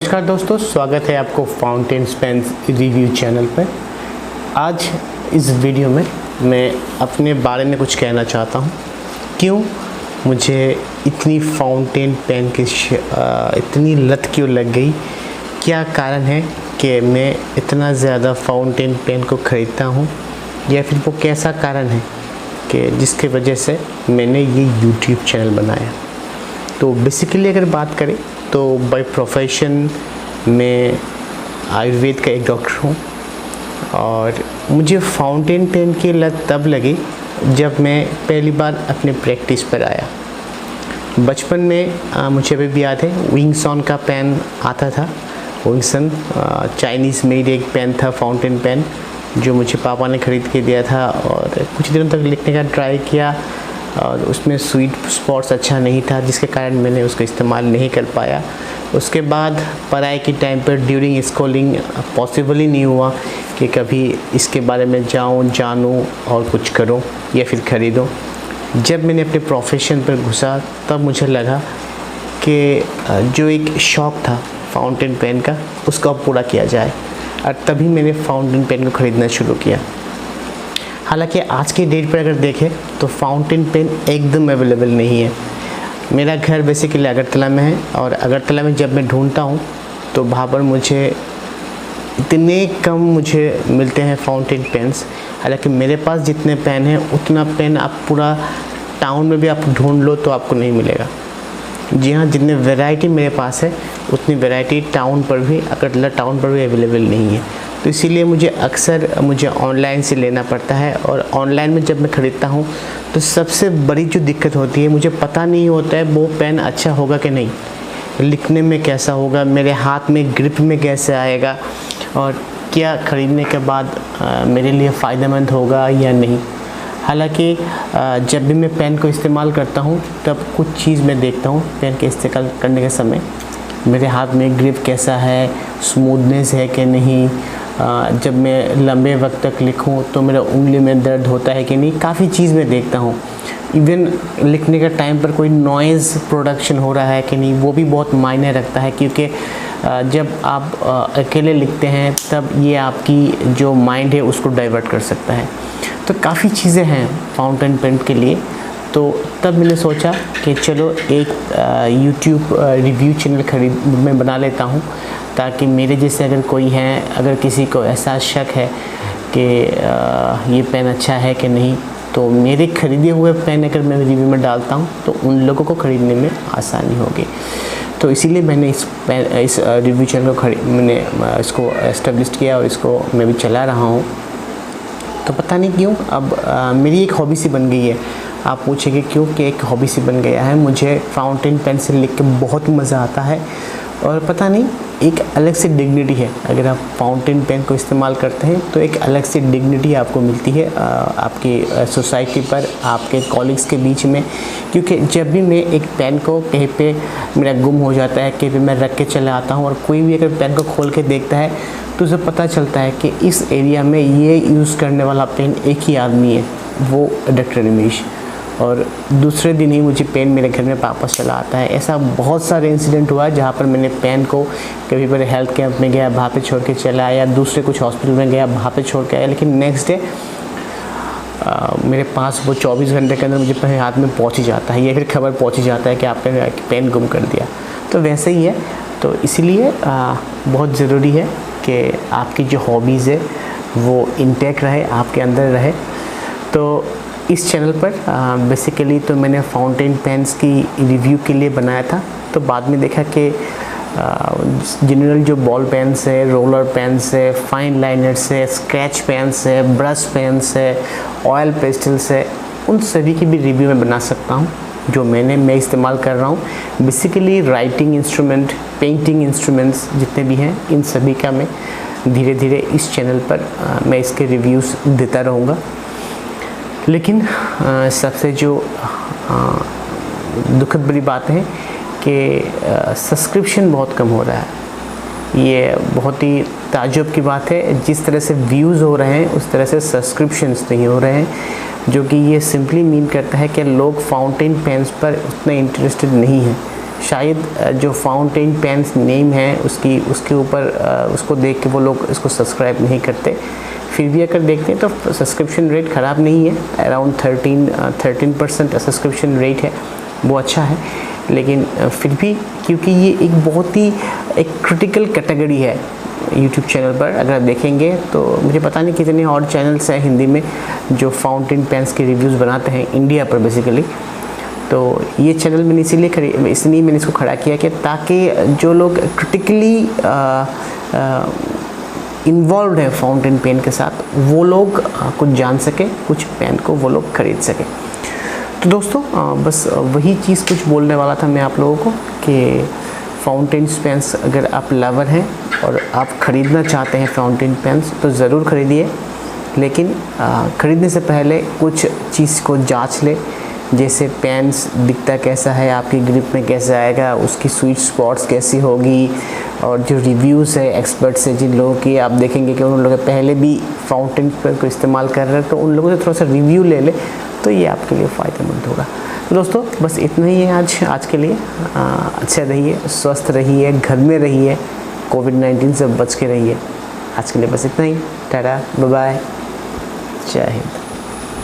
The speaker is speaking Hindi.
नमस्कार दोस्तों, स्वागत है आपको फाउंटेन पेन्स रिव्यू चैनल पर। आज इस वीडियो में मैं अपने बारे में कुछ कहना चाहता हूँ। क्यों मुझे इतनी फाउंटेन पेन की इतनी लत क्यों लग गई, क्या कारण है कि मैं इतना ज़्यादा फाउंटेन पेन को ख़रीदता हूँ, या फिर वो कैसा कारण है कि जिसकी वजह से मैंने ये YouTube चैनल बनाया। तो बेसिकली अगर बात करें तो बाय प्रोफेशन मैं आयुर्वेद का एक डॉक्टर हूँ, और मुझे फाउंटेन पेन की लत तब लगी जब मैं पहली बार अपने प्रैक्टिस पर आया। बचपन में मुझे अभी भी याद है, विंगसॉन का पेन आता था। विंगसॉन चाइनीज़ मेड एक पेन था, फाउंटेन पेन, जो मुझे पापा ने ख़रीद के दिया था, और कुछ दिनों तक लिखने का ट्राई किया और उसमें स्वीट स्पॉट्स अच्छा नहीं था, जिसके कारण मैंने उसको इस्तेमाल नहीं कर पाया। उसके बाद पढ़ाई के टाइम पर ड्यूरिंग स्कूलिंग पॉसिबल ही नहीं हुआ कि कभी इसके बारे में जानूँ और कुछ करूँ या फिर ख़रीदूँ। जब मैंने अपने प्रोफेशन पर घुसा तब मुझे लगा कि जो एक शौक़ था फाउंटेन पेन का, उसको अब पूरा किया जाए, और तभी मैंने फाउंटेन पेन को ख़रीदना शुरू किया। हालांकि आज की डेट पर अगर देखें तो फाउंटेन पेन एकदम अवेलेबल नहीं है। मेरा घर बेसिकली अगरतला में है, और अगरतला में जब मैं ढूंढता हूँ तो वहाँ पर मुझे इतने कम मिलते हैं फाउंटेन पेन्स। हालांकि मेरे पास जितने पेन हैं उतना पेन आप पूरा टाउन में भी आप ढूंढ लो तो आपको नहीं मिलेगा। जी हाँ, जितने वैरायटी मेरे पास है उतनी वैरायटी टाउन पर भी, अगरतला टाउन पर भी अवेलेबल नहीं है। तो इसीलिए मुझे ऑनलाइन से लेना पड़ता है, और ऑनलाइन में जब मैं ख़रीदता हूँ तो सबसे बड़ी जो दिक्कत होती है, मुझे पता नहीं होता है वो पेन अच्छा होगा कि नहीं, लिखने में कैसा होगा, मेरे हाथ में ग्रिप में कैसे आएगा, और क्या ख़रीदने के बाद मेरे लिए फ़ायदेमंद होगा या नहीं। हालांकि जब भी मैं पेन को इस्तेमाल करता हूँ तब कुछ चीज़ मैं देखता हूँ पेन के इस्तेमाल करने के समय। मेरे हाथ में ग्रिप कैसा है, स्मूथनेस है कि नहीं, जब मैं लंबे वक्त तक लिखूं तो मेरा उंगली में दर्द होता है कि नहीं, काफ़ी चीज़ मैं देखता हूं। इवन लिखने के टाइम पर कोई नॉइज़ प्रोडक्शन हो रहा है कि नहीं, वो भी बहुत मायने रखता है, क्योंकि जब आप अकेले लिखते हैं तब ये आपकी जो माइंड है उसको डाइवर्ट कर सकता है। तो काफ़ी चीज़ें हैं फाउंटेन पेन के लिए। तो तब मैंने सोचा कि चलो एक YouTube रिव्यू चैनल मैं बना लेता हूँ, ताकि मेरे जैसे अगर कोई हैं, अगर किसी को ऐसा शक है कि ये पेन अच्छा है कि नहीं, तो मेरे ख़रीदे हुए पेन अगर मैं रिव्यू में डालता हूँ तो उन लोगों को ख़रीदने में आसानी होगी। तो इसीलिए मैंने इस रिव्यू चैनल को मैंने इसको एस्टेब्लिश किया, और इसको मैं भी चला रहा हूँ। तो पता नहीं क्यों अब मेरी एक हॉबी सी बन गई है। आप पूछेंगे क्यों कि एक हॉबी सी बन गया है। मुझे फाउंटेन पेन से लिख के बहुत मज़ा आता है, और पता नहीं एक अलग सी डिग्निटी है। अगर आप फाउंटेन पेन को इस्तेमाल करते हैं तो एक अलग सी डिग्निटी आपको मिलती है आपकी सोसाइटी पर, आपके कॉलीग्स के बीच में। क्योंकि जब भी मैं एक पेन को कहीं पे मेरा गुम हो जाता है, कहीं पे मैं रख के चला आता हूँ, और कोई भी अगर पेन को खोल के देखता है तो उसे पता चलता है कि इस एरिया में ये यूज़ करने वाला पेन एक ही आदमी है, वो डॉक्टर रमेश। और दूसरे दिन ही मुझे पेन मेरे घर में वापस चला आता है। ऐसा बहुत सारे इंसिडेंट हुआ है जहाँ पर मैंने पेन को कभी पर हेल्थ कैंप में गया, वहाँ पे छोड़ के चला आया, दूसरे कुछ हॉस्पिटल में गया, वहाँ पे छोड़ के आया, लेकिन नेक्स्ट डे मेरे पास वो 24 घंटे के अंदर मुझे अपने हाथ में पहुँच ही जाता है, या फिर खबर पहुँच ही जाता है कि आपने पेन गुम कर दिया। तो वैसे ही है। तो इसीलिए बहुत ज़रूरी है कि आपकी जो हॉबीज़ है वो इंटैक्ट रहे, आपके अंदर रहे। तो इस चैनल पर बेसिकली तो मैंने फाउंटेन पेन्स की रिव्यू के लिए बनाया था। तो बाद में देखा कि जनरल जो बॉल पेन्स है, रोलर पेन्स है, फाइन लाइनर्स है, स्केच पेन्स है, ब्रश पेन्स है, ऑयल पेस्टल्स है, उन सभी की भी रिव्यू मैं बना सकता हूँ जो मैं इस्तेमाल कर रहा हूँ। Basically writing instrument, painting instruments जितने भी हैं, इन सभी का मैं धीरे धीरे इस चैनल पर मैं इसके रिव्यूज़ देता रहूँगा। लेकिन सबसे जो दुखद बड़ी बात है कि सब्सक्रिप्शन बहुत कम हो रहा है। ये बहुत ही ताज्जुब की बात है। जिस तरह से व्यूज़ हो रहे हैं उस तरह से सब्सक्रिप्शंस नहीं हो रहे हैं, जो कि ये सिंपली मीन करता है कि लोग फाउंटेन पेन्स पर उतने इंटरेस्टेड नहीं हैं। शायद जो फाउंटेन पेन्स नेम है उसके ऊपर उसको देख के वो लोग इसको सब्सक्राइब नहीं करते। फिर भी अगर देखते हैं तो सब्सक्रिप्शन रेट ख़राब नहीं है, अराउंड 13% सब्सक्रिप्शन रेट है, वो अच्छा है। लेकिन फिर भी क्योंकि ये एक बहुत ही एक क्रिटिकल कैटेगरी है यूट्यूब चैनल पर, अगर आप देखेंगे तो मुझे पता नहीं कितने और चैनल्स हैं हिंदी में जो फाउंटेन पेन्स के रिव्यूज़ बनाते हैं इंडिया पर बेसिकली। तो ये चैनल मैंने इसलिए मैंने इसको खड़ा किया कि ताकि जो लोग क्रिटिकली इन्वॉल्व है फाउंटेन पेन के साथ वो लोग कुछ जान सके, कुछ पेन को वो लोग खरीद सके। तो दोस्तों बस वही चीज़ कुछ बोलने वाला था मैं आप लोगों को कि फाउंटेन पेन्स अगर आप लवर हैं और आप ख़रीदना चाहते हैं फाउंटेन पेन्स तो ज़रूर ख़रीदिए, लेकिन ख़रीदने से पहले कुछ चीज़ को जांच ले, जैसे पेन्स दिखता कैसा है, आपकी ग्रिप में कैसे आएगा, उसकी स्वीट स्पॉट्स कैसी होगी, और जो रिव्यूज़ है एक्सपर्ट से जिन लोगों की आप देखेंगे कि उन लोगों पहले भी फाउंटेन पेन को इस्तेमाल कर रहे हैं तो उन लोगों से थोड़ा सा रिव्यू ले ले तो ये आपके लिए फ़ायदेमंद होगा। तो दोस्तों बस इतना ही है आज के लिए। अच्छा रहिए, स्वस्थ रहिए, घर में रहिए, कोविड-19 से बच के रहिए। आज के लिए बस इतना ही। टाटा, बाय बाय, जय हिंद।